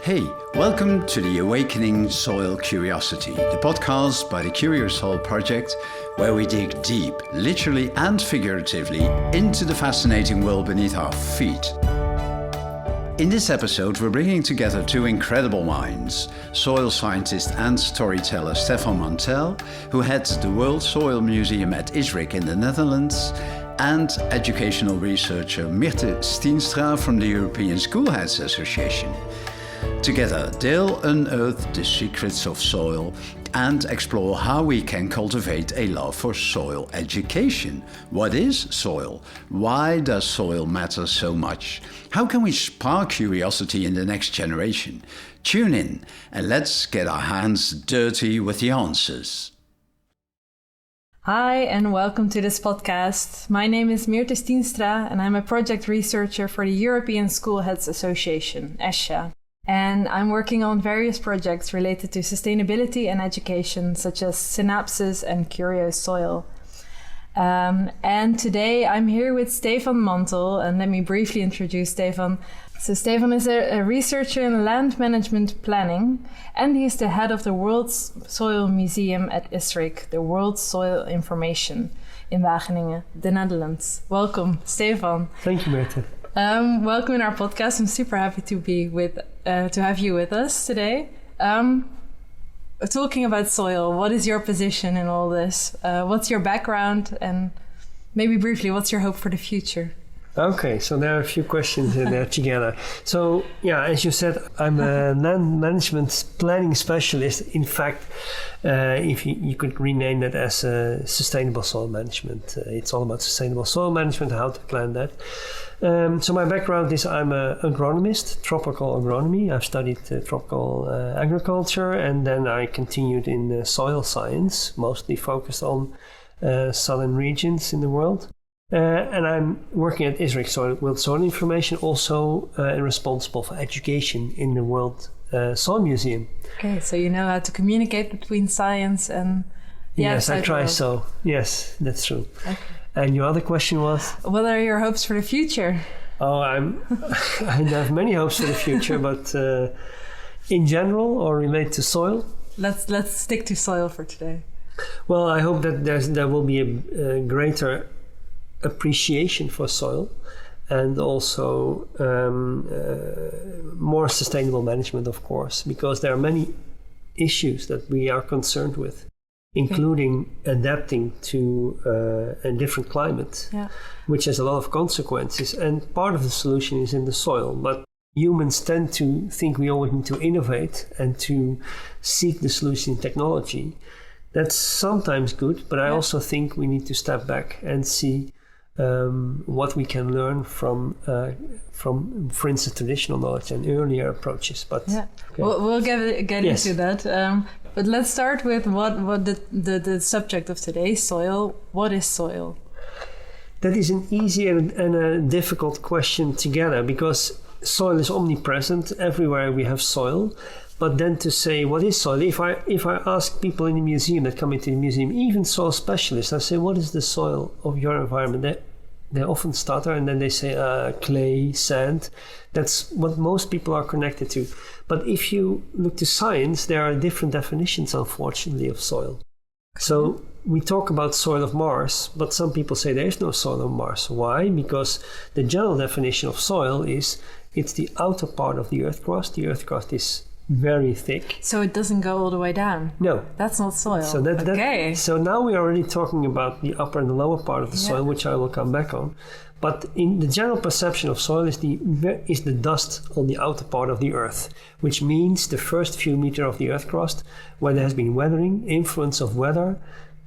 Hey, welcome to the Awakening Soil Curiosity, the podcast by the CURIOSOIL project, where we dig deep, literally and figuratively, into the fascinating world beneath our feet. In this episode, we're bringing together two incredible minds, soil scientist and storyteller Stephan Mantel, who heads the World Soil Museum at Isrik in the Netherlands, and educational researcher Myrthe Stienstra from the European Schoolheads Association. Together, they'll unearth the secrets of soil and explore how we can cultivate a love for soil education. What is soil? Why does soil matter so much? How can we spark curiosity in the next generation? Tune in and let's get our hands dirty with the answers. Hi and welcome to this podcast. My name is Myrthe Stienstra and I'm a project researcher for the European Schoolheads Association, ESHA. And I'm working on various projects related to sustainability and education, such as Synapses and CURIOSOIL. And today I'm here with Stephan Mantel, and let me briefly introduce Stephan. So Stephan is a researcher in land management planning, and he's the head of the World Soil Museum at Isrik, the World Soil Information in Wageningen, the Netherlands. Welcome, Stephan. Thank you, Myrthe. Welcome in our podcast. I'm super happy to have you with us today. Talking about soil, what is your position in all this? What's your background? And maybe briefly, what's your hope for the future? Okay, so there are a few questions in there together. So, yeah, as you said, I'm a land management planning specialist. In fact, if you could rename that as sustainable soil management. It's all about sustainable soil management, how to plan that. So my background is I'm an agronomist, tropical agronomy. I've studied tropical agriculture, and then I continued in soil science, mostly focused on southern regions in the world. And I'm working at Isrik World Soil Information, also responsible for education in the World Soil Museum. Okay, so you know how to communicate between science and the Yes, I try world. so. Yes, that's true. Okay. And your other question was? What are your hopes for the future? Oh, I have many hopes for the future, but in general or related to soil? Let's stick to soil for today. Well, I hope that there will be a greater appreciation for soil, and also more sustainable management, of course, because there are many issues that we are concerned with, including adapting to a different climate, which has a lot of consequences. And part of the solution is in the soil. But humans tend to think we always need to innovate and to seek the solution in technology. That's sometimes good, but I also think we need to step back and see what we can learn from, for instance, traditional knowledge and earlier approaches. But we'll get into that. But let's start with what the subject of today, soil. What is soil? That is an easy and a difficult question together, because soil is omnipresent. Everywhere we have soil. But then to say, what is soil? If I ask people in the museum that come into the museum, even soil specialists, I say, what is the soil of your environment? They often stutter, and then they say clay, sand. That's what most people are connected to. But if you look to science, there are different definitions, unfortunately, of soil. So we talk about soil of Mars, but some people say there is no soil on Mars. Why? Because the general definition of soil is it's the outer part of the earth crust. The earth crust is very thick. So it doesn't go all the way down? No. That's not soil. So so now we are already talking about the upper and the lower part of the soil, which I will come back on. But in the general perception of soil is the dust on the outer part of the earth, which means the first few meters of the earth crust, where there has been weathering, influence of weather,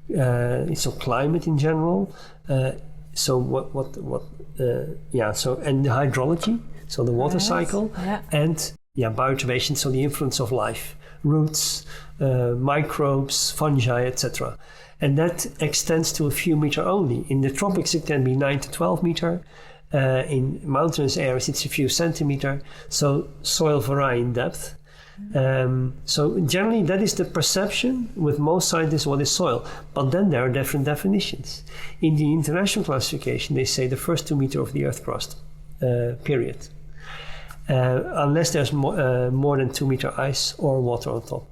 so climate in general. So and the hydrology, so the water cycle, and bioactivation, so the influence of life, roots, microbes, fungi, etc. And that extends to a few meters only. In the tropics, it can be 9 to 12 meters. In mountainous areas, it's a few centimeters. So soil vary in depth. So generally, that is the perception with most scientists what is soil. But then there are different definitions. In the international classification, they say the first 2 meters of the earth crust, period. unless there's more than 2 meter ice or water on top.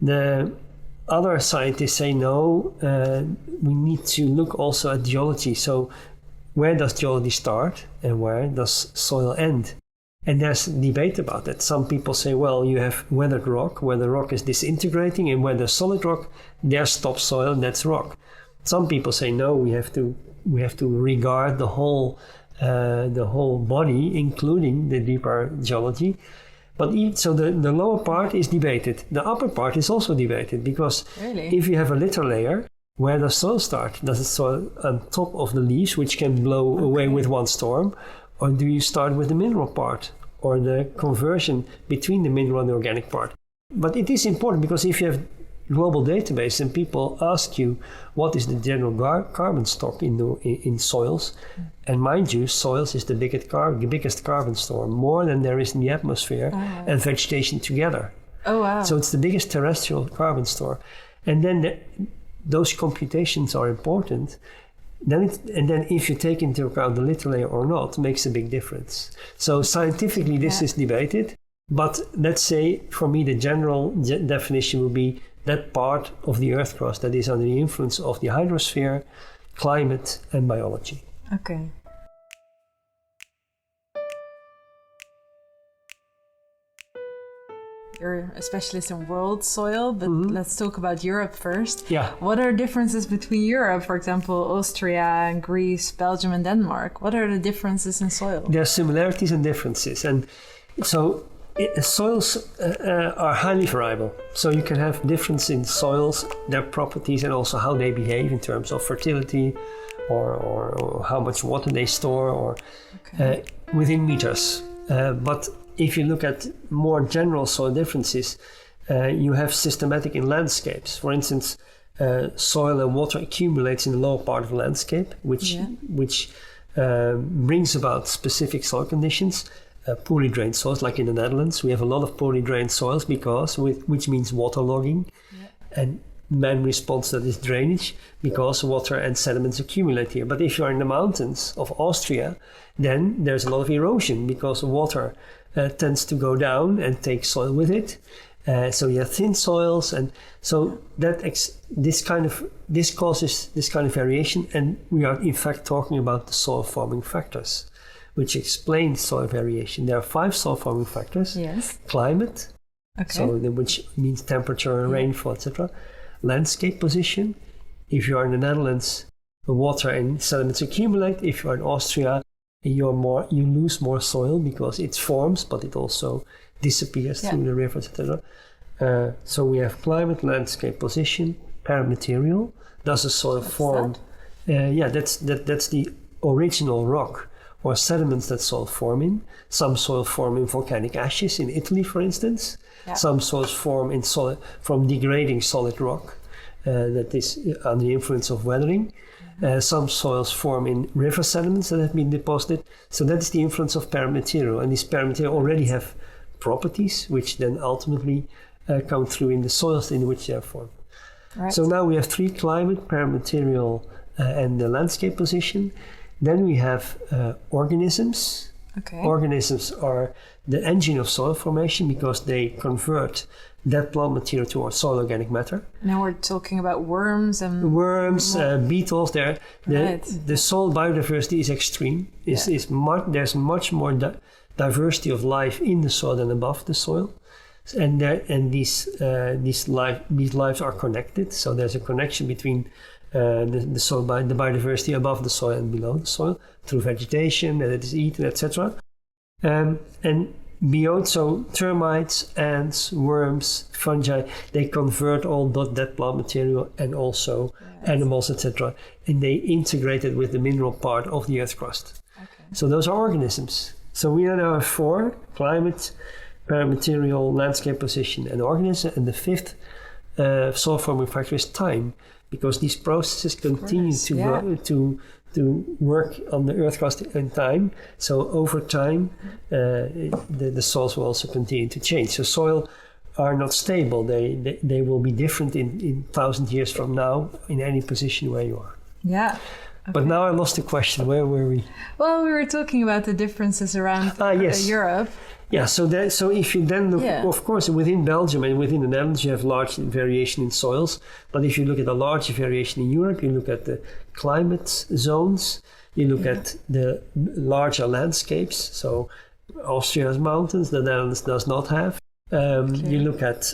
The other scientists say no, we need to look also at geology. So where does geology start and where does soil end? And there's debate about that. Some people say, well, you have weathered rock, where the rock is disintegrating, and where there's solid rock, there's topsoil, and that's rock. Some people say, no, we have to regard the whole body, including the deeper geology. But so the lower part is debated. The upper part is also debated, because if you have a litter layer, where does soil start? Does it start on top of the leaves, which can blow away with one storm? Or do you start with the mineral part, or the conversion between the mineral and the organic part? But it is important, because if you have global database and people ask you what is the general carbon stock in soils, and mind you, soils is the biggest carbon store, more than there is in the atmosphere and vegetation together. Oh wow! So it's the biggest terrestrial carbon store, and then those computations are important. Then if you take into account the litter layer or not, makes a big difference. So scientifically this is debated, but let's say for me the general definition would be that part of the Earth crust that is under the influence of the hydrosphere, climate and biology. Okay. You're a specialist in world soil, but let's talk about Europe first. Yeah. What are differences between Europe, for example, Austria and Greece, Belgium and Denmark? What are the differences in soil? There are similarities and differences. And so soils are highly variable. So you can have difference in soils, their properties, and also how they behave in terms of fertility or how much water they store or within meters. But if you look at more general soil differences, you have systematic in landscapes. For instance, soil and water accumulates in the lower part of the landscape, which brings about specific soil conditions. Poorly drained soils, like in the Netherlands, we have a lot of poorly drained soils which means waterlogging, and man responds to this drainage because water and sediments accumulate here. But if you are in the mountains of Austria, then there's a lot of erosion because water tends to go down and take soil with it. So you have thin soils, and so this causes this kind of variation. And we are in fact talking about the soil forming factors, which explain soil variation. There are 5 soil forming factors. Yes. Climate, which means temperature, rainfall, etc. Landscape position. If you are in the Netherlands, the water and sediments accumulate. If you are in Austria, you lose more soil because it forms, but it also disappears through the rivers, etc. So we have climate, landscape, position, parent material. Does the soil form? That's the original rock or sediments that soil form in. Some soil form in volcanic ashes in Italy, for instance. Yeah. Some soils form from degrading solid rock that is under the influence of weathering. Some soils form in river sediments that have been deposited. So that is the influence of parent material. And these parent material already have properties which then ultimately come through in the soils in which they are formed. Right. So now we have 3: climate, parent material, and the landscape position. Then we have organisms. Okay. Organisms are the engine of soil formation because they convert dead plant material towards soil organic matter. Now we're talking about worms and... Beetles. The soil biodiversity is extreme. There's much more diversity of life in the soil than above the soil. And these lives are connected. So there's a connection between the soil, the biodiversity above the soil and below the soil through vegetation that it is eaten, etc. And beyond, so termites, ants, worms, fungi, they convert all that plant material and also animals, etc. And they integrate it with the mineral part of the earth crust. Okay. So those are organisms. So we now have 4: climate, parent material, landscape position, and organism. And the 5th soil forming factor is time, because these processes continue to work on the earth crust in time. So over time, the soils will also continue to change. So soil are not stable. They will be different in 1,000 years from now in any position where you are. Yeah. But now I lost the question. Where were we? Well, we were talking about the differences around yes. Europe. Yeah, so if you then look, of course, within Belgium and within the Netherlands, you have large variation in soils. But if you look at the large variation in Europe, you look at the climate zones, you look at the larger landscapes. So Austria has mountains, the Netherlands does not have. You look at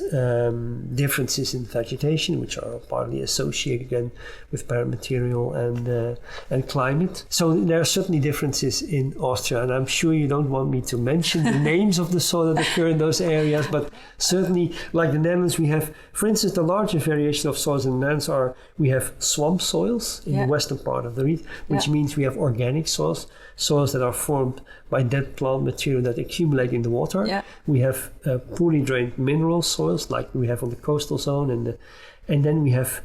differences in vegetation, which are partly associated again with parent material and climate. So there are certainly differences in Austria, and I'm sure you don't want me to mention the names of the soil that occur in those areas, but certainly, like the Netherlands, we have, for instance, the larger variation of soils in the Netherlands we have swamp soils in the western part of the region, which means we have organic soils that are formed by dead plant material that accumulate in the water. Yeah. We have poorly drained mineral soils like we have on the coastal zone, and then we have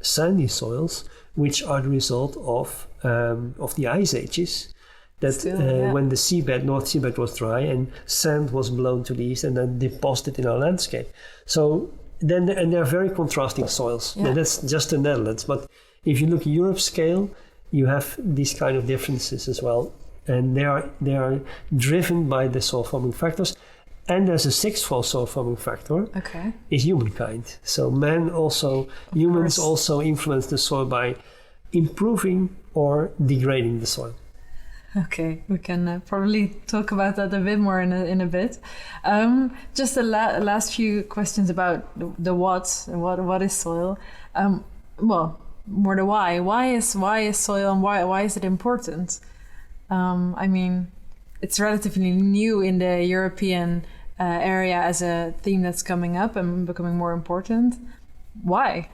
sandy soils, which are the result of the ice ages. That when the North Seabed was dry and sand was blown to the east and then deposited in our landscape. So then, and they're very contrasting soils. Yeah. Now, that's just the Netherlands, but if you look at Europe scale, you have these kind of differences as well, and they are driven by the soil forming factors. And there's a sixth-fold soil forming factor. Is humankind. So humans also influence the soil by improving or degrading the soil. Okay, we can probably talk about that a bit more in a bit. Just the last few questions about the what and what is soil. Well, more the why. Why is soil, and why is it important? I mean, it's relatively new in the European area as a theme that's coming up and becoming more important. Why?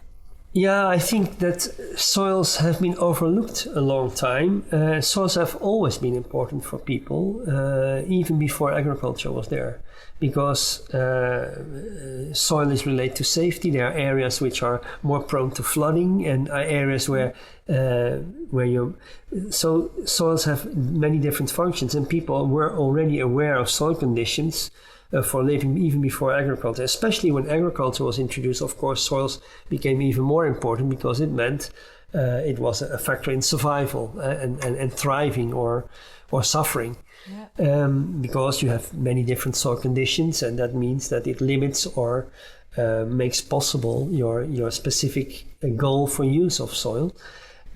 Yeah, I think that soils have been overlooked a long time. Soils have always been important for people, even before agriculture was there, because soil is related to safety. There are areas which are more prone to flooding, and areas where soils have many different functions, and people were already aware of soil conditions for living even before agriculture. Especially when agriculture was introduced, of course, soils became even more important because it meant it was a factor in survival and thriving or suffering. Yeah. Because you have many different soil conditions, and that means that it limits or makes possible your specific goal for use of soil.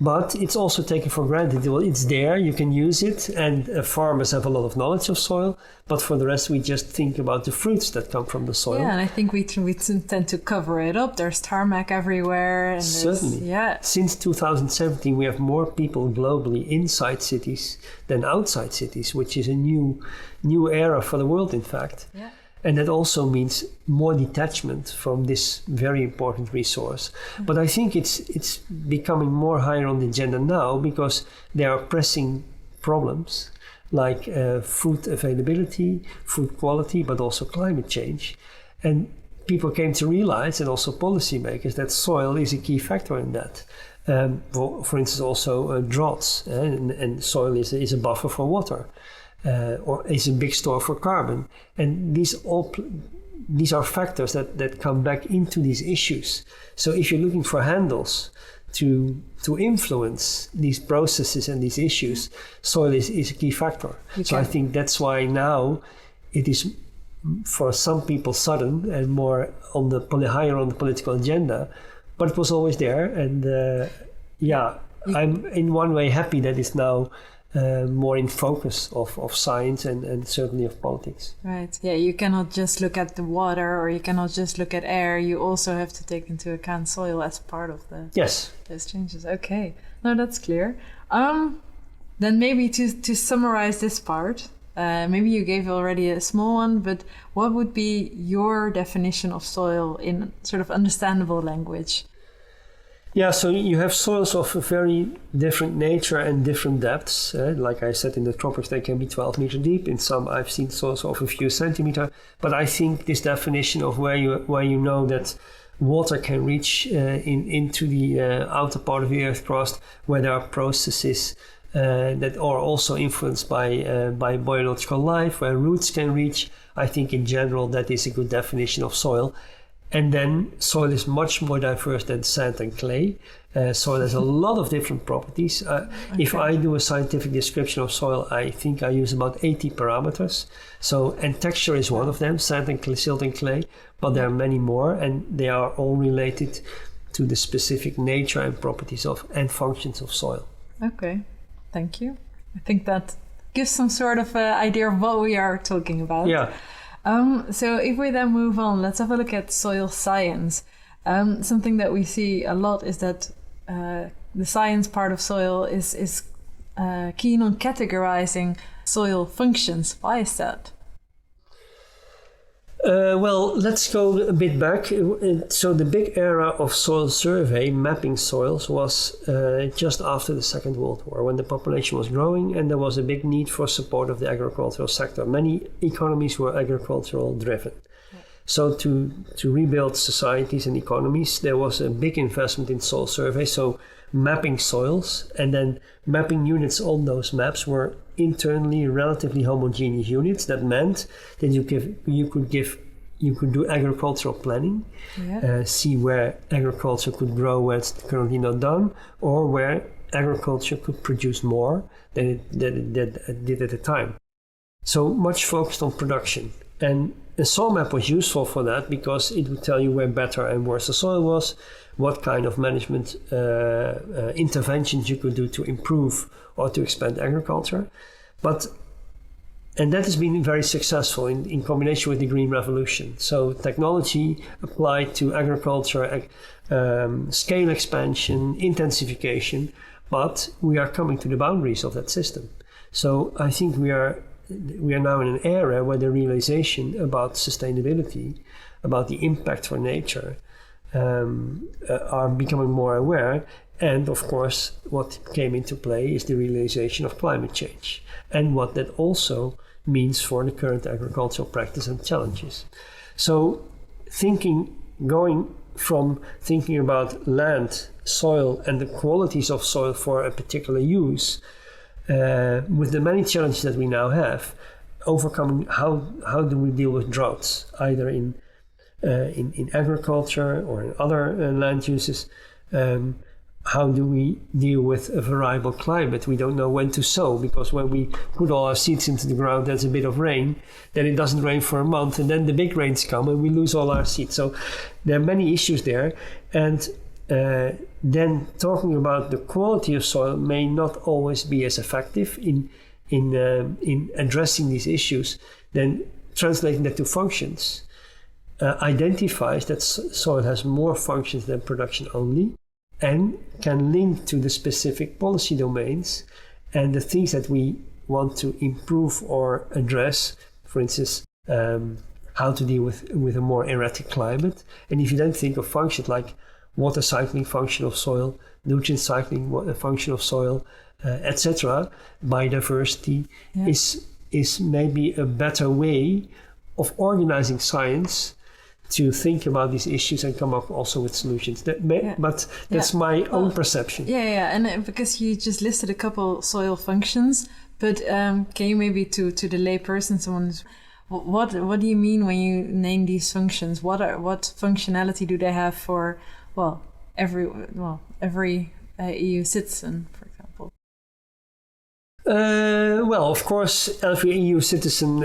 But it's also taken for granted. Well, it's there, you can use it, and farmers have a lot of knowledge of soil. But for the rest, we just think about the fruits that come from the soil. Yeah, and I think we tend to cover it up. There's tarmac everywhere. And certainly. Yeah. Since 2017, we have more people globally inside cities than outside cities, which is a new era for the world, in fact. Yeah. And that also means more detachment from this very important resource. Mm-hmm. But I think it's becoming more higher on the agenda now because there are pressing problems like food availability, food quality, but also climate change. And people came to realize, and also policymakers, that soil is a key factor in that. For instance, also droughts, and soil is a buffer for water. Or is a big store for carbon. And these are factors that come back into these issues. So if you're looking for handles to influence these processes and these issues, soil is a key factor. Okay. So I think that's why now it is for some people sudden and more higher on the political agenda, but it was always there. And I'm in one way happy that it's now more in focus of science and certainly of politics. Right. Yeah, you cannot just look at the water or you cannot just look at air. You also have to take into account soil as part of those changes. Okay. No, that's clear. Then maybe to summarize this part, maybe you gave already a small one, but what would be your definition of soil in sort of understandable language? Yeah, so you have soils of a very different nature and different depths. Like I said, in the tropics, they can be 12 meters deep. In some, I've seen soils of a few centimeters. But I think this definition of where you know that water can reach into the outer part of the earth crust, where there are processes that are also influenced by biological life, where roots can reach. I think in general that is a good definition of soil. And then soil is much more diverse than sand and clay. Soil has a lot of different properties. If I do a scientific description of soil, I think I use about 80 parameters. And texture is one of them, sand and clay, silt and clay, but there are many more, and they are all related to the specific nature and properties of and functions of soil. Okay, thank you. I think that gives some sort of idea of what we are talking about. Yeah. So if we then move on, let's have a look at soil science. Something that we see a lot is that the science part of soil is keen on categorizing soil functions. Why is that? Well, let's go a bit back. So the big era of soil survey, mapping soils, was just after the Second World War, when the population was growing and there was a big need for support of the agricultural sector. Many economies were agricultural driven. So to rebuild societies and economies, there was a big investment in soil survey. So mapping soils and then mapping units on those maps were internally relatively homogeneous units. That meant that you could do agricultural planning, see where agriculture could grow where it's currently not done, or where agriculture could produce more than it did at the time. So much focused on production. And a soil map was useful for that because it would tell you where better and worse the soil was, what kind of management interventions you could do to improve or to expand agriculture. And that has been very successful in combination with the Green Revolution. So technology applied to agriculture, scale expansion, intensification, but we are coming to the boundaries of that system. So I think we are now in an era where the realization about sustainability, about the impact for nature, are becoming more aware. And of course, what came into play is the realization of climate change and what that also means for the current agricultural practice and challenges. So going from thinking about land, soil, and the qualities of soil for a particular use, with the many challenges that we now have, overcoming how do we deal with droughts, either in agriculture or in other land uses. How do we deal with a variable climate? We don't know when to sow, because when we put all our seeds into the ground, there's a bit of rain, then it doesn't rain for a month, and then the big rains come and we lose all our seeds. So there are many issues there. And then talking about the quality of soil may not always be as effective in addressing these issues. Then translating that to functions identifies that soil has more functions than production only, and can link to the specific policy domains and the things that we want to improve or address. For instance, how to deal with a more erratic climate. And if you then think of functions like water cycling function of soil, nutrient cycling function of soil, etc., biodiversity is maybe a better way of organizing science to think about these issues and come up also with solutions. But that's my own perception. And because you just listed a couple soil functions, but can you maybe to the lay person, what do you mean when you name these functions? What functionality do they have for every EU citizen, for example? Well, of course, every EU citizen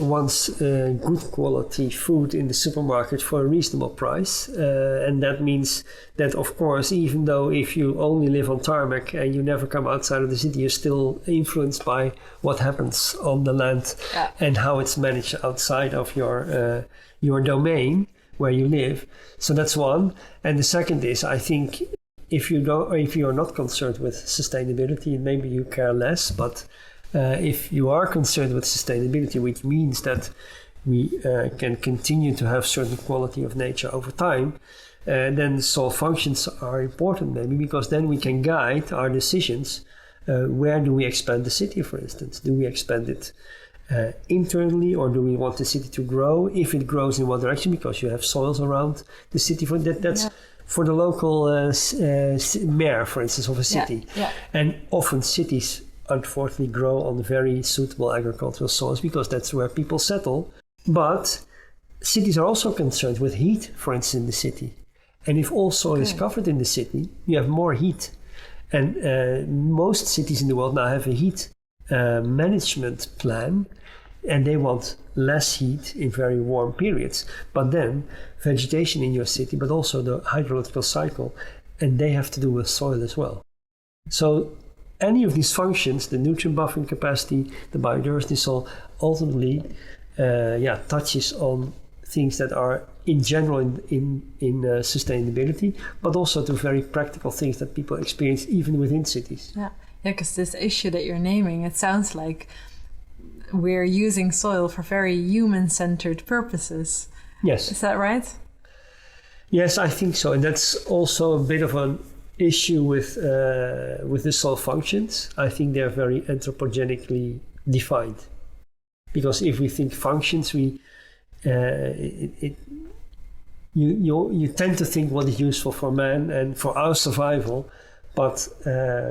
wants good quality food in the supermarket for a reasonable price. And that means that, of course, even though if you only live on tarmac and you never come outside of the city, you're still influenced by what happens on the land and how it's managed outside of your domain where you live. So that's one. And the second is, I think, if you're not concerned with sustainability, maybe you care less. But if you are concerned with sustainability, which means that we can continue to have certain quality of nature over time, then soil functions are important, maybe, because then we can guide our decisions. Where do we expand the city, for instance? Do we expand it internally, or do we want the city to grow? If it grows, in what direction? Because you have soils around the city. For that's for the local mayor, for instance, of a city. And often cities, unfortunately, grow on very suitable agricultural soils because that's where people settle. But cities are also concerned with heat, for instance, in the city. And if all soil is covered in the city, you have more heat. And most cities in the world now have a heat management plan, and they want less heat in very warm periods. But then vegetation in your city, but also the hydrological cycle, and they have to do with soil as well. So any of these functions, the nutrient buffering capacity, the biodiversity soil, ultimately touches on things that are in general in sustainability, but also to very practical things that people experience even within cities. Yeah, because this issue that you're naming, it sounds like we're using soil for very human-centered purposes. Yes. Is that right? Yes, I think so. And that's also a bit of an issue with the soil functions. I think they're very anthropogenically defined. Because if we think functions, you tend to think what is useful for man and for our survival, but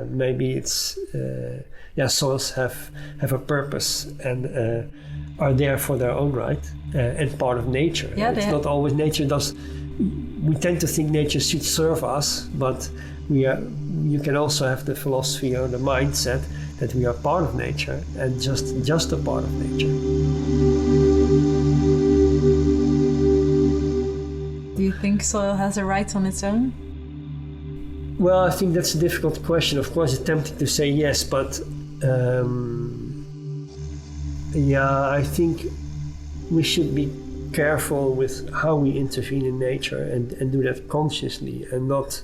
maybe it's soils have a purpose and are there for their own right and part of nature. Yeah, it's not always nature does. We tend to think nature should serve us, but you can also have the philosophy or the mindset that we are part of nature and just a part of nature. Do you think soil has a right on its own? Well, I think that's a difficult question. Of course, it's tempting to say yes, but I think we should be careful with how we intervene in nature and do that consciously and not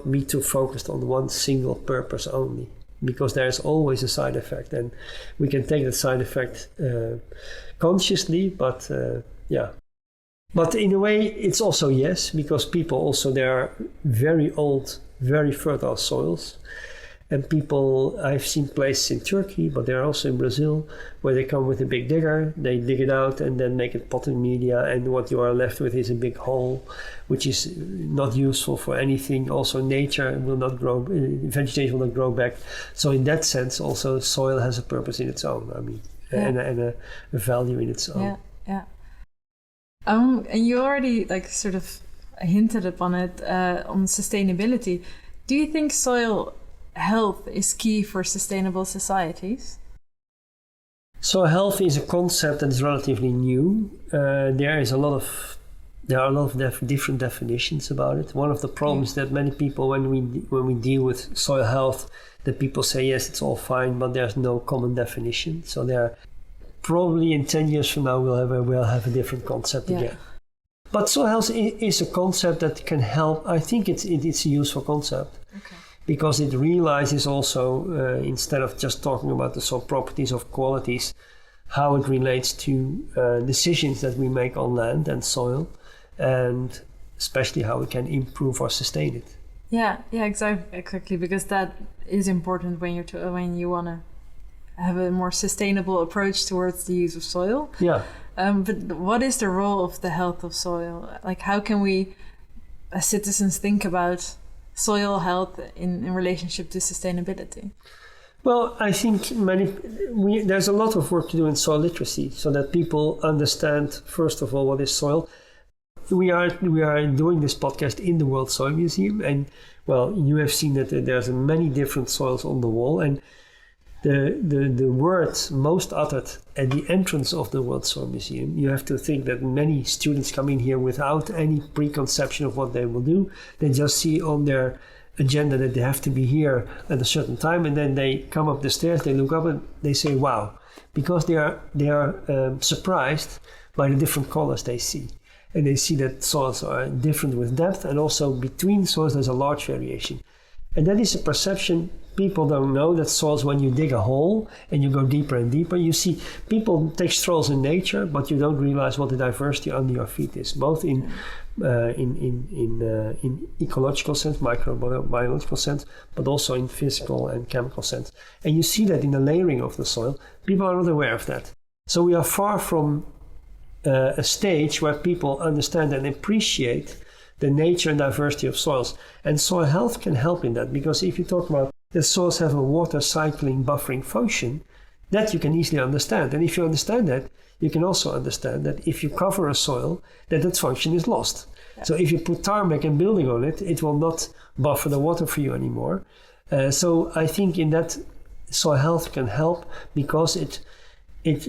be too focused on one single purpose only, because there's always a side effect, and we can take that side effect consciously, but But in a way, it's also yes, because people also, there are very old, very fertile soils. And people, I've seen places in Turkey, but they're also in Brazil, where they come with a big digger, they dig it out and then make it potting media. And what you are left with is a big hole, which is not useful for anything. Also, nature will not grow, vegetation will not grow back. So in that sense, also soil has a purpose in its own, I mean, and a value in its own. Yeah. And you already sort of hinted upon it on sustainability. Do you think soil health is key for sustainable societies? So health is a concept that is relatively new. There are a lot of different definitions about it. One of the problems that many people, when we deal with soil health, that people say yes, it's all fine, but there's no common definition. So there. Probably in 10 years from now, we'll have a different concept again. But soil health is a concept that can help. I think it's a useful concept because it realizes also, instead of just talking about the soil properties of qualities, how it relates to decisions that we make on land and soil, and especially how we can improve or sustain it. Yeah, exactly, because that is important when you want to have a more sustainable approach towards the use of soil. Yeah. But what is the role of the health of soil? How can we, as citizens, think about soil health in relationship to sustainability? Well, I think there's a lot of work to do in soil literacy, so that people understand, first of all, what is soil. We are doing this podcast in the World Soil Museum, and well, you have seen that there's many different soils on the wall, and the words most uttered at the entrance of the World Soil Museum, you have to think that many students come in here without any preconception of what they will do. They just see on their agenda that they have to be here at a certain time, and then they come up the stairs, they look up and they say, wow, because they are surprised by the different colors they see. And they see that soils are different with depth, and also between soils there's a large variation. And that is a perception. People don't know that soils, when you dig a hole and you go deeper and deeper, you see people take strolls in nature, but you don't realize what the diversity under your feet is, both in ecological sense, microbiological sense, but also in physical and chemical sense. And you see that in the layering of the soil. People are not aware of that. So we are far from a stage where people understand and appreciate the nature and diversity of soils. And soil health can help in that, because if you talk about that soils have a water cycling buffering function, That you can easily understand. And if you understand that, you can also understand that if you cover a soil, that function is lost. Yeah. So if you put tarmac and building on it, it will not buffer the water for you anymore. So I think in that soil health can help because it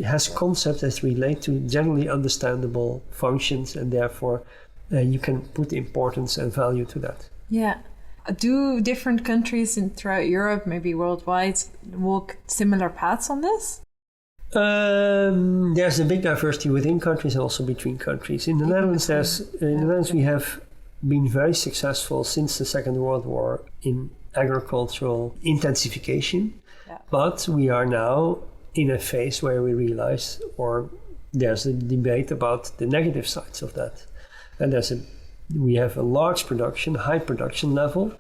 has concepts that relate to generally understandable functions, and therefore you can put importance and value to that. Yeah. Do different countries throughout Europe, maybe worldwide, walk similar paths on this? There's a big diversity within countries and also between countries. In the Netherlands, we have been very successful since the Second World War in agricultural intensification, but we are now in a phase where we realize, or there's a debate about the negative sides of that, and we have a large production, high production level,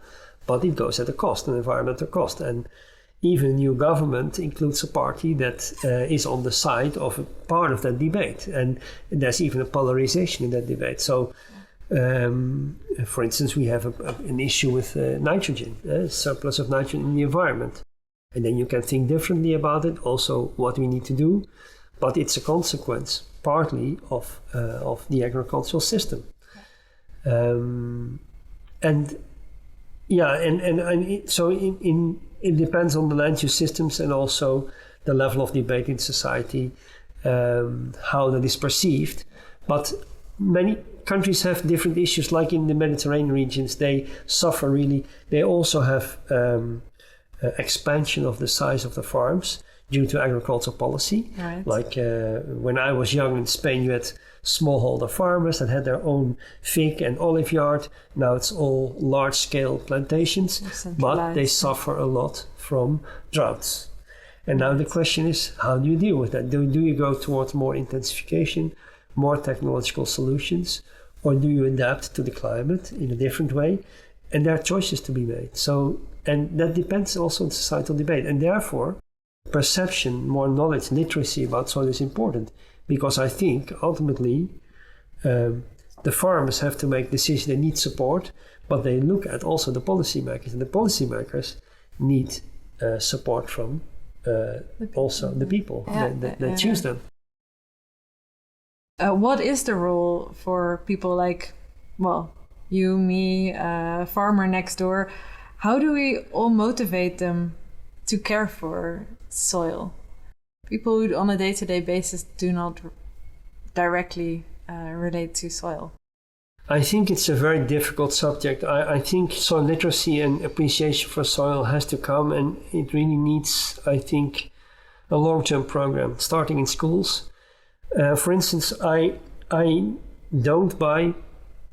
but it goes at a cost, an environmental cost. And even new government includes a party that is on the side of a part of that debate. And there's even a polarization in that debate. So, for instance, we have an issue with nitrogen, surplus of nitrogen in the environment. And then you can think differently about it, also what we need to do. But it's a consequence, partly, of the agricultural system. So it depends on the land use systems and also the level of debate in society, how that is perceived. But many countries have different issues, like in the Mediterranean regions, they suffer really. They also have expansion of the size of the farms due to agricultural policy. Right. Like when I was young in Spain, you had smallholder farmers that had their own fig and olive yard. Now it's all large-scale plantations, but they suffer a lot from droughts. And now the question is, how do you deal with that? Do you go towards more intensification, more technological solutions, or do you adapt to the climate in a different way? And there are choices to be made. So, and that depends also on societal debate. And therefore, perception, more knowledge, literacy about soil is important. Because I think ultimately the farmers have to make decisions. They need support, but they look at also the policymakers, and the policymakers need support from also the people that choose them. What is the role for people like, well, you, me, farmer next door? How do we all motivate them to care for soil? People who on a day-to-day basis do not directly relate to soil. I think it's a very difficult subject. I think soil literacy and appreciation for soil has to come, and it really needs, I think, a long-term program, starting in schools. For instance, I don't buy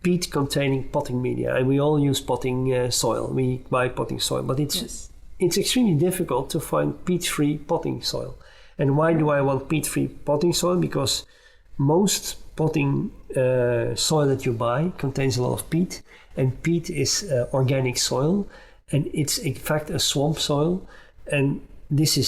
peat-containing potting media, and we all use potting soil. We buy potting soil, but it's extremely difficult to find peat-free potting soil. And why do I want peat-free potting soil? Because most potting soil that you buy contains a lot of peat, and peat is organic soil, and it's in fact a swamp soil. And this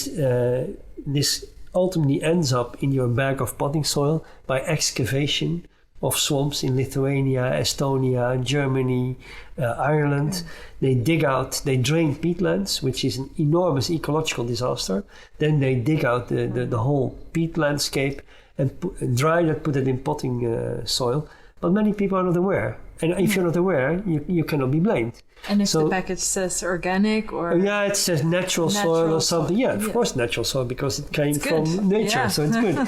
ultimately ends up in your bag of potting soil by excavation of swamps in Lithuania, Estonia, Germany, Ireland. They drain peatlands, which is an enormous ecological disaster. Then they dig out the whole peat landscape and dry that, put it in potting soil. But many people are not aware. And if you're not aware, you cannot be blamed. And if the package says organic or... it says natural soil or something. Yeah, of course natural soil, because it came from nature, so it's good.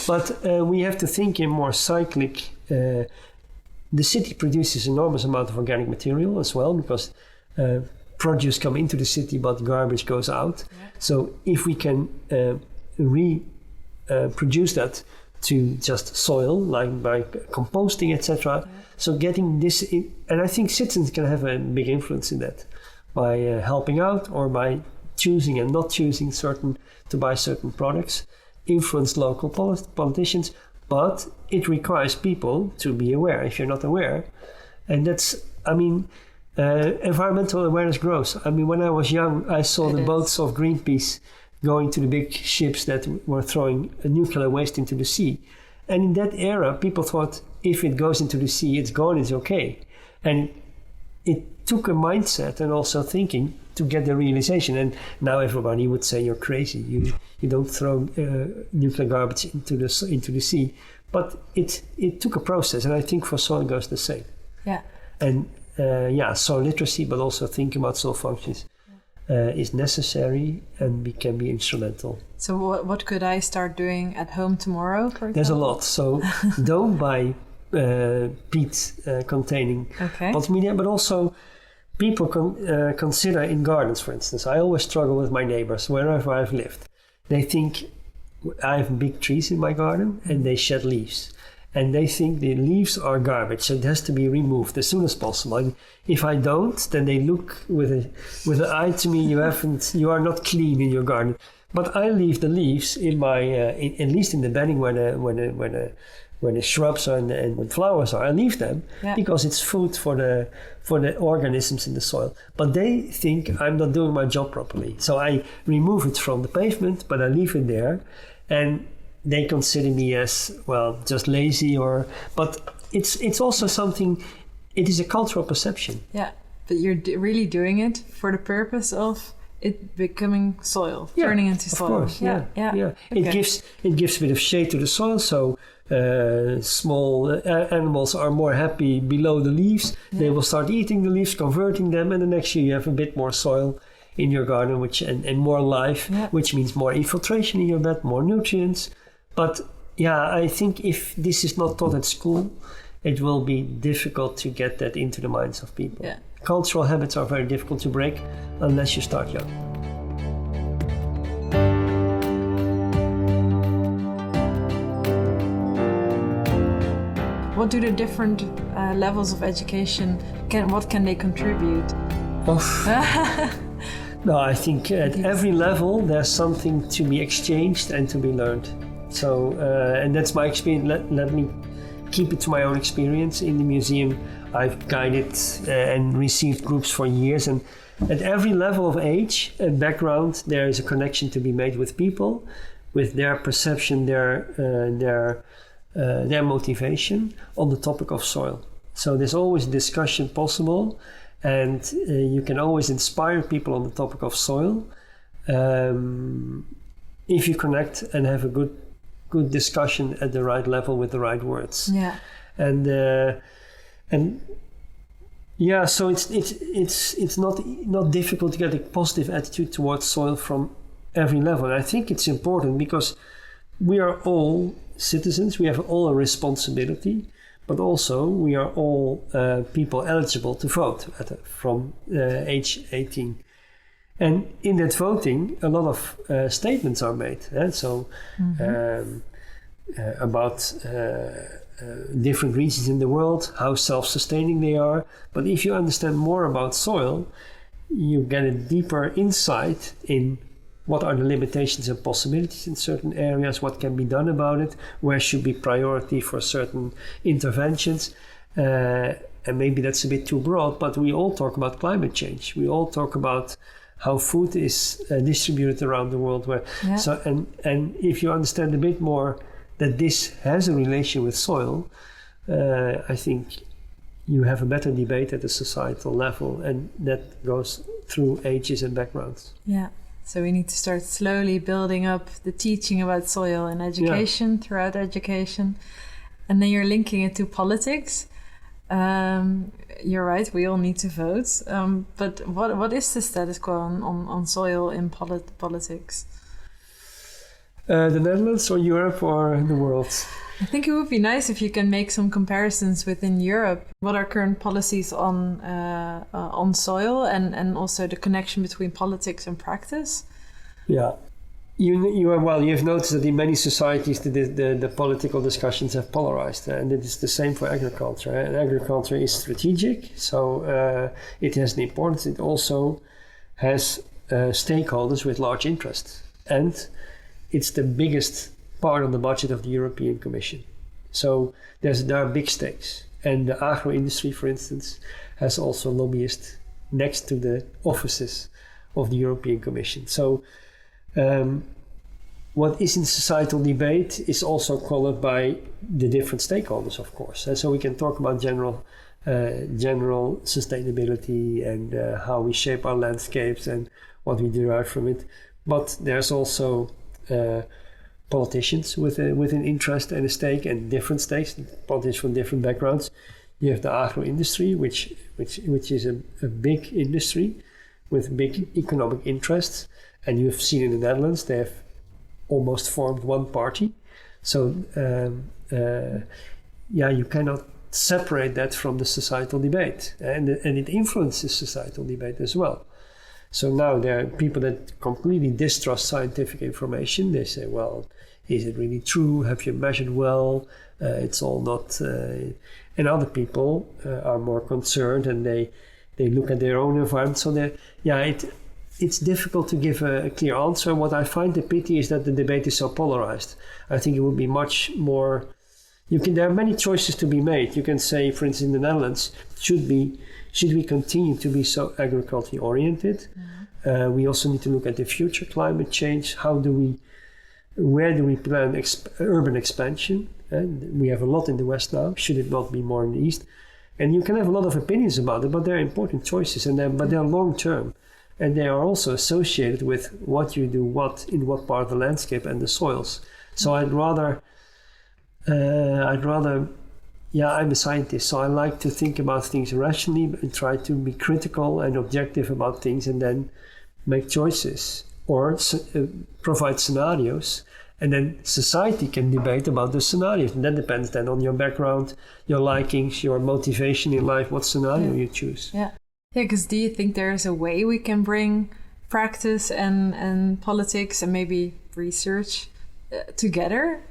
But we have to think in more cyclic... the city produces enormous amount of organic material as well, because produce come into the city, but garbage goes out. Yeah. So if we can produce that to just soil, like by composting, etc. Yeah. So getting this in, and I think citizens can have a big influence in that by helping out, or by choosing and not choosing to buy certain products, influence local politicians. But it requires people to be aware. If you're not aware, and environmental awareness grows. When I was young, I saw the boats of Greenpeace going to the big ships that were throwing nuclear waste into the sea. And in that era, people thought if it goes into the sea, it's gone, it's okay. And it took a mindset and also thinking to get the realization. And now everybody would say you're crazy. You don't throw nuclear garbage into the sea. But it took a process, and I think for soil goes the same. Yeah. And soil literacy, but also thinking about soil functions is necessary and can be instrumental. So what could I start doing at home tomorrow, for example? There's a lot. So don't buy peat containing bottom media, but also people consider in gardens, for instance. I always struggle with my neighbors wherever I've lived. They think I have big trees in my garden and they shed leaves. And they think the leaves are garbage, so it has to be removed as soon as possible. And if I don't, then they look with an eye to me. You are not clean in your garden. But I leave the leaves in my, at least in the bedding when the shrubs are and when flowers are. I leave them because it's food for the organisms in the soil. But they think I'm not doing my job properly, so I remove it from the pavement, but I leave it there, and they consider me as, well, just lazy but it's also something, it is a cultural perception. Yeah, but you're really doing it for the purpose of it becoming soil, turning into soil. Of course, yeah. Okay. It gives a bit of shade to the soil, so small animals are more happy below the leaves. They will start eating the leaves, converting them, and the next year you have a bit more soil in your garden, and more life, which means more infiltration in your bed, more nutrients. But I think if this is not taught at school, it will be difficult to get that into the minds of people. Yeah. Cultural habits are very difficult to break unless you start young. What do the different levels of education, what can they contribute? No, I think at every level there's something to be exchanged and to be learned. So, and that's my experience. Let me keep it to my own experience. In the museum, I've guided and received groups for years, and at every level of age and background, there is a connection to be made with people, with their perception, their motivation on the topic of soil. So there's always discussion possible, and you can always inspire people on the topic of soil if you connect and have a good discussion at the right level with the right words. Yeah. So it's not difficult to get a positive attitude towards soil from every level. And I think it's important because we are all citizens. We have all a responsibility, but also we are all people eligible to vote from age 18. And in that voting, a lot of statements are made. About different regions in the world, how self-sustaining they are. But if you understand more about soil, you get a deeper insight in what are the limitations and possibilities in certain areas, what can be done about it, where should be priority for certain interventions. And maybe that's a bit too broad, but we all talk about climate change. We all talk about how food is distributed around the world. And if you understand a bit more that this has a relation with soil, I think you have a better debate at the societal level, and that goes through ages and backgrounds. Yeah. So we need to start slowly building up the teaching about soil in education, throughout education. And then you're linking it to politics. You're right, we all need to vote. But what is the status quo on soil in politics? The Netherlands or Europe or the world? I think it would be nice if you can make some comparisons within Europe. What are current policies on soil and also the connection between politics and practice? Yeah. You've noticed that in many societies the political discussions have polarized, and it is the same for agriculture. And agriculture is strategic, so it has an importance. It also has stakeholders with large interests, and it's the biggest part of the budget of the European Commission. So there are big stakes, and the agro industry, for instance, has also lobbyists next to the offices of the European Commission. So what is in societal debate is also colored by the different stakeholders, of course. And so we can talk about general general sustainability and how we shape our landscapes and what we derive from it. But there's also politicians with an interest and a stake, and different stakes, politicians from different backgrounds. You have the agro industry, which is a big industry with big economic interests. And you've seen in the Netherlands, they have almost formed one party. So, you cannot separate that from the societal debate. And it influences societal debate as well. So now there are people that completely distrust scientific information. They say, well, is it really true? Have you measured well? It's all not... and other people are more concerned, and they look at their own environment. So it's difficult to give a clear answer. What I find a pity is that the debate is so polarized. I think it would be much more... There are many choices to be made. You can say, for instance, in the Netherlands, should we continue to be so agriculturally oriented? Mm-hmm. We also need to look at the future climate change. Where do we plan urban expansion? We have a lot in the West now. Should it not be more in the East? And you can have a lot of opinions about it, but they're important choices, but they're long term. And they are also associated with what you do, in what part of the landscape and the soils. So I'm a scientist, so I like to think about things rationally and try to be critical and objective about things, and then make choices or provide scenarios. And then society can debate about the scenarios. And that depends then on your background, your likings, your motivation in life, what scenario you choose. Yeah, because do you think there is a way we can bring practice and politics and maybe research together?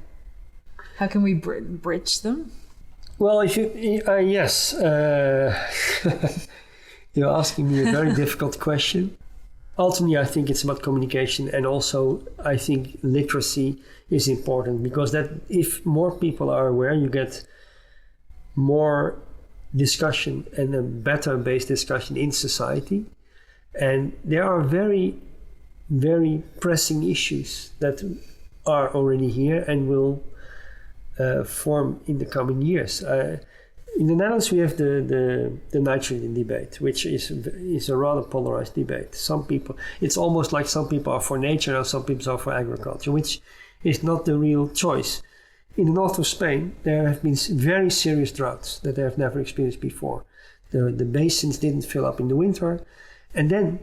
How can we bridge them? Well, yes. You're asking me a very difficult question. Ultimately, I think it's about communication, and also I think literacy is important, because that if more people are aware, you get more discussion and a better based discussion in society. And there are very, very pressing issues that are already here and will form in the coming years. In the Netherlands, we have the nitrogen debate, which is a rather polarized debate. Some people, it's almost like some people are for nature and some people are for agriculture, which is not the real choice. In the north of Spain, there have been very serious droughts that they have never experienced before. The basins didn't fill up in the winter, and then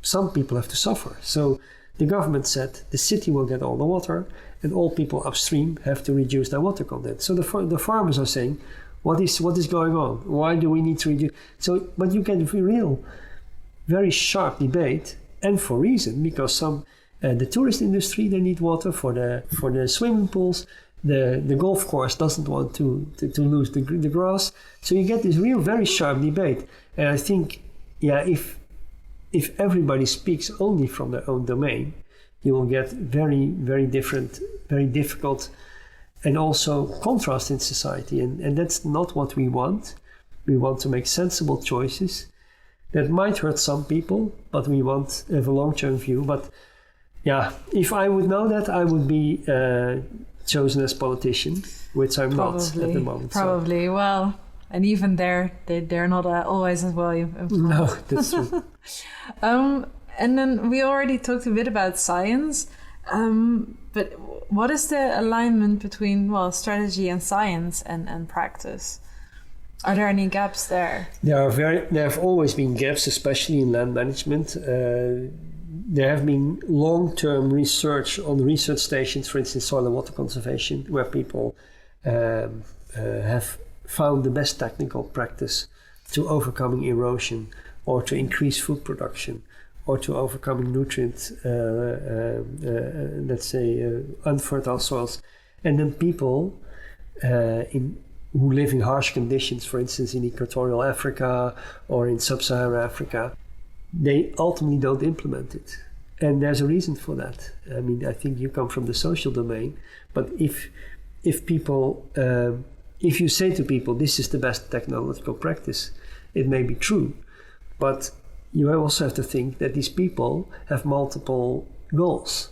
some people have to suffer. So the government said the city will get all the water, and all people upstream have to reduce their water content. So the farmers are saying, what is going on? Why do we need to reduce? So, but you get a real, very sharp debate, and for reason, because the tourist industry, they need water for the swimming pools. The golf course doesn't want to lose the grass. So you get this real, very sharp debate. And I think, if everybody speaks only from their own domain, you will get very, very different, very difficult, and also contrast in society. And that's not what we want. We want to make sensible choices that might hurt some people, but we want to have a long-term view. But if I would know that, I would be chosen as politician, which I'm not at the moment. Probably, well, and even they're not always as well informed. No, that's true. And then we already talked a bit about science, but what is the alignment between, strategy and science and practice? Are there any gaps there? There have always been gaps, especially in land management. There have been long-term research on research stations, for instance, soil and water conservation, where people have found the best technical practice to overcoming erosion, or to increase food production, or to overcoming nutrient, unfertile soils. And then people who live in harsh conditions, for instance, in equatorial Africa or in sub-Saharan Africa, they ultimately don't implement it. And there's a reason for that. I mean, I think you come from the social domain, but if you say to people, this is the best technological practice, it may be true, but you also have to think that these people have multiple goals.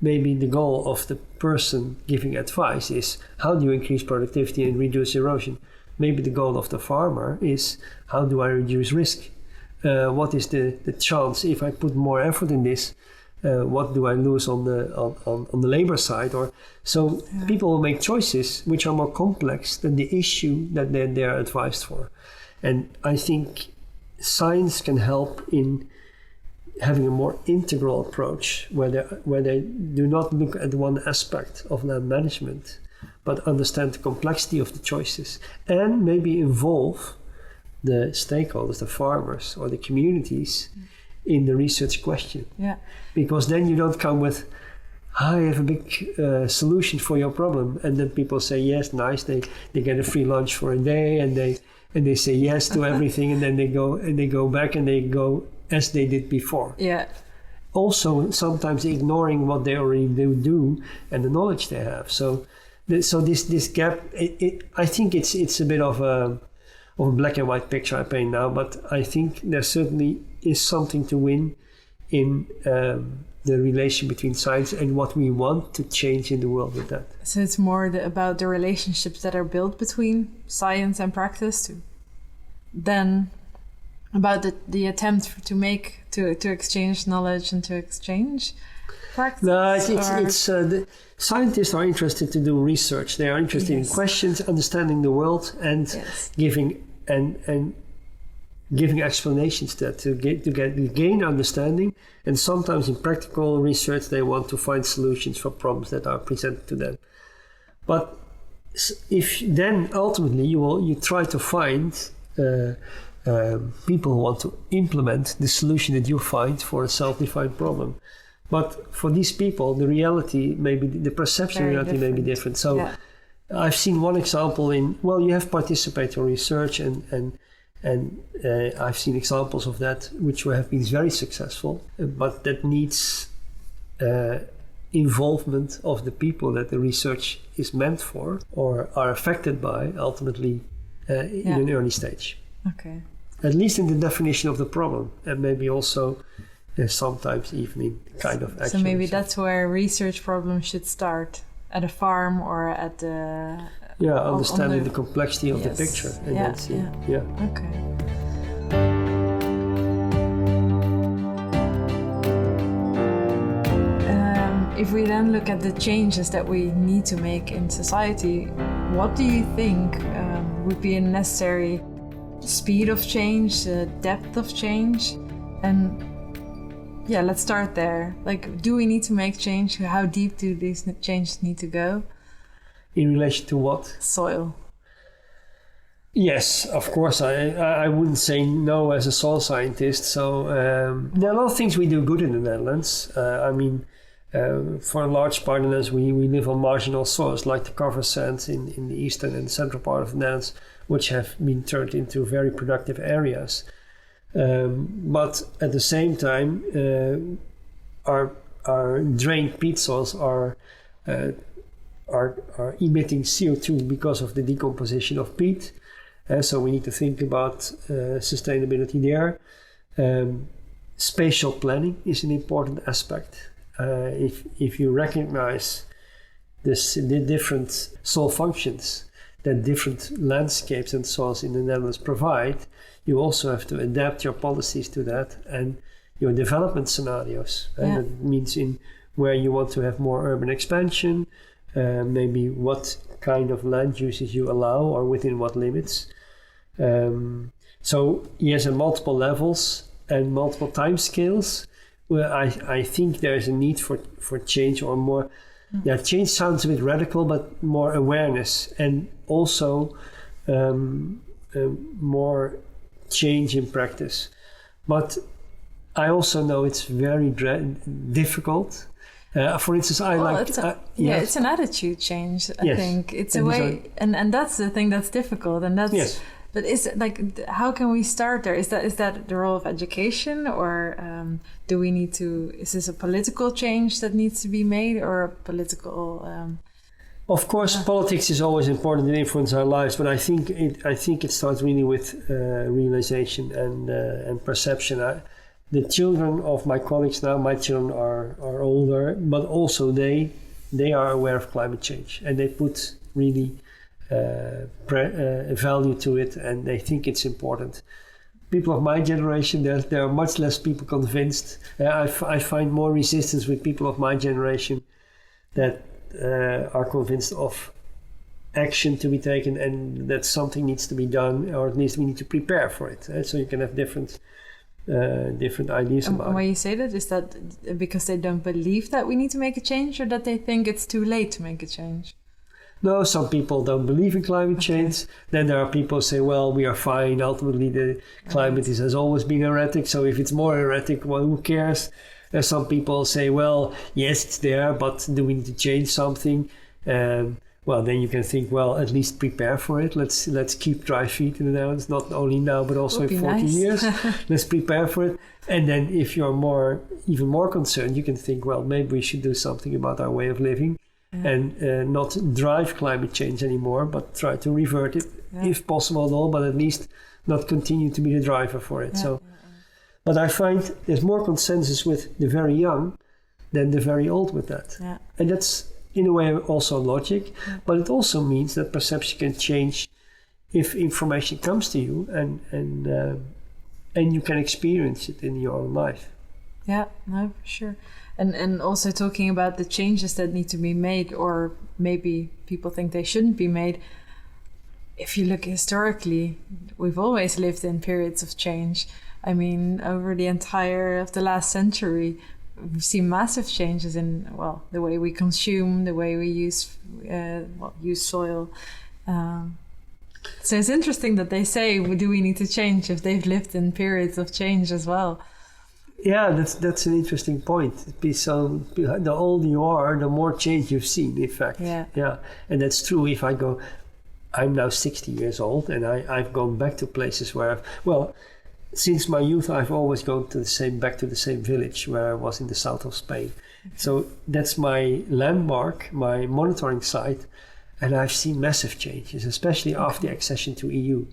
Maybe the goal of the person giving advice is, how do you increase productivity and reduce erosion? maybe the goal of the farmer is, how do I reduce risk? What is the chance if I put more effort in this? What do I lose on the labor side? Or so people will make choices which are more complex than the issue that they are advised for. And I think science can help in having a more integral approach where they do not look at one aspect of land management, but understand the complexity of the choices and maybe involve the stakeholders, the farmers or the communities in the research question. Yeah. Because then you don't come with, I have a big solution for your problem, and then people say yes, nice. They get a free lunch for a day, and they say yes to everything, and then they go back and they go as they did before. Yeah. Also, sometimes ignoring what they already do and the knowledge they have. So this gap, I think it's a bit of a black and white picture I paint now, but I think there certainly is something to win in the relation between science and what we want to change in the world with that. So it's more about the relationships that are built between science and practice than about the attempt to exchange knowledge and to exchange practice. No, it's the scientists are interested to do research. They are interested in questions, understanding the world, and giving explanations to gain understanding. And sometimes in practical research they want to find solutions for problems that are presented to them. But if then ultimately you try to find people who want to implement the solution that you find for a self-defined problem. But for these people, the reality the perception reality may be different. So I've seen one example you have participatory research and I've seen examples of that which have been very successful, but that needs involvement of the people that the research is meant for or are affected by ultimately in an early stage. Okay. At least in the definition of the problem, and maybe also sometimes even in kind of action. So maybe that's where research problems should start, at a farm or at the... understanding the complexity of the picture. And then see. Okay. If we then look at the changes that we need to make in society, what do you think would be a necessary speed of change, depth of change? And let's start there. Like, do we need to make change? How deep do these changes need to go? In relation to what? Soil. Yes, of course. I wouldn't say no as a soil scientist. So there are a lot of things we do good in the Netherlands. For a large part of the Netherlands, we live on marginal soils like the cover sands in the eastern and central part of the Netherlands, which have been turned into very productive areas. But at the same time, our drained peat soils are emitting CO2 because of the decomposition of peat. So we need to think about sustainability there. Spatial planning is an important aspect. If you recognize the different soil functions that different landscapes and soils in the Netherlands provide, you also have to adapt your policies to that and your development scenarios. And that means in where you want to have more urban expansion, maybe what kind of land uses you allow or within what limits. So yes, at multiple levels and multiple time scales, where I think there is a need for change or more. Change sounds a bit radical, but more awareness and also more change in practice. But I also know it's very difficult. For instance, it's an attitude change. I think it's a way, and that's the thing that's difficult, and that's. But is it like, how can we start there? Is that the role of education, or do we need to? Is this a political change that needs to be made, or a political? Of course, politics is always important to influence our lives, but I think it starts really with realization and perception. The children of my colleagues now, my children are older, but also they are aware of climate change, and they put really value to it, and they think it's important. People of my generation, there are much less people convinced. I find more resistance with people of my generation that are convinced of action to be taken and that something needs to be done, or at least we need to prepare for it. So you can have different ideas about it. Why you say that? Is that because they don't believe that we need to make a change, or that they think it's too late to make a change? No, some people don't believe in climate change. Then there are people who say, well, we are fine. Ultimately, the climate has always been erratic. So if it's more erratic, well, who cares? There's some people say, well, yes, it's there, but do we need to change something? Well, then you can think, well, at least prepare for it. Let's keep dry feet in the Netherlands, not only now, but also in 40 years. Let's prepare for it. And then if you're even more concerned, you can think, well, maybe we should do something about our way of living. And not drive climate change anymore, but try to revert it if possible at all, but at least not continue to be the driver for it. But I find there's more consensus with the very young than the very old with that. And that's in a way also logic, but it also means that perception can change if information comes to you and you can experience it in your own life. Yeah, no, for sure. And also talking about the changes that need to be made, or maybe people think they shouldn't be made. If you look historically, we've always lived in periods of change. I mean, over the entire of the last century, we've seen massive changes in, well, the way we consume, the way we use soil. So it's interesting that they say, do we need to change if they've lived in periods of change as well? Yeah, that's an interesting point. So the older you are, the more change you've seen, in fact. Yeah. And that's true. If I go, I'm now 60 years old, and I've gone back to places where since my youth, I've always gone back to the same village where I was in the south of Spain. So that's my landmark, my monitoring site, and I've seen massive changes, especially after the accession to EU.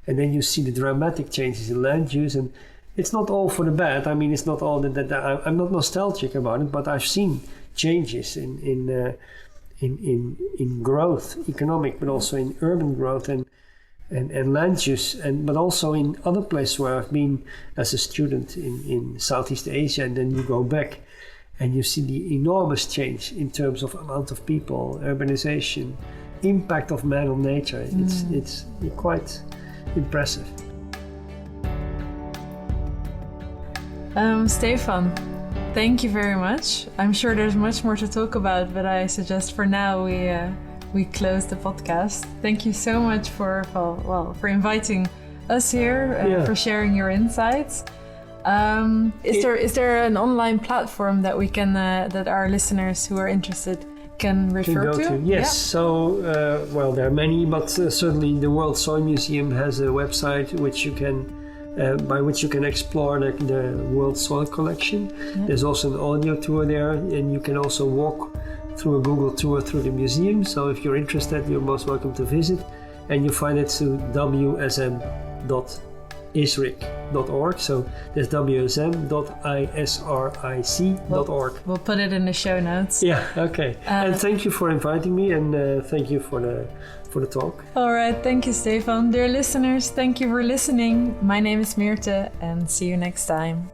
And then you see the dramatic changes in land use, and it's not all for the bad. I mean, it's not all that I'm not nostalgic about it, but I've seen changes in growth, economic, but also in urban growth and land use, but also in other places where I've been as a student in Southeast Asia, and then you go back and you see the enormous change in terms of amount of people, urbanization, impact of man on nature. It's quite impressive. Stephan, thank you very much. I'm sure there's much more to talk about, but I suggest for now we close the podcast. Thank you so much for inviting us here, for sharing your insights. Is there an online platform that we can that our listeners who are interested can refer to? Yes. Yeah. So there are many, but certainly the World Soil Museum has a website by which you can explore the World Soil Collection. Yeah. There's also an audio tour there, and you can also walk through a Google tour through the museum. So if you're interested, you're most welcome to visit. And you find it to wsm.isric.org. So there's wsm.isric.org. We'll put it in the show notes. Yeah, okay. And thank you for inviting me, and thank you for the talk. All right, thank you, Stephan. Dear listeners, thank you for listening. My name is Myrthe, and see you next time.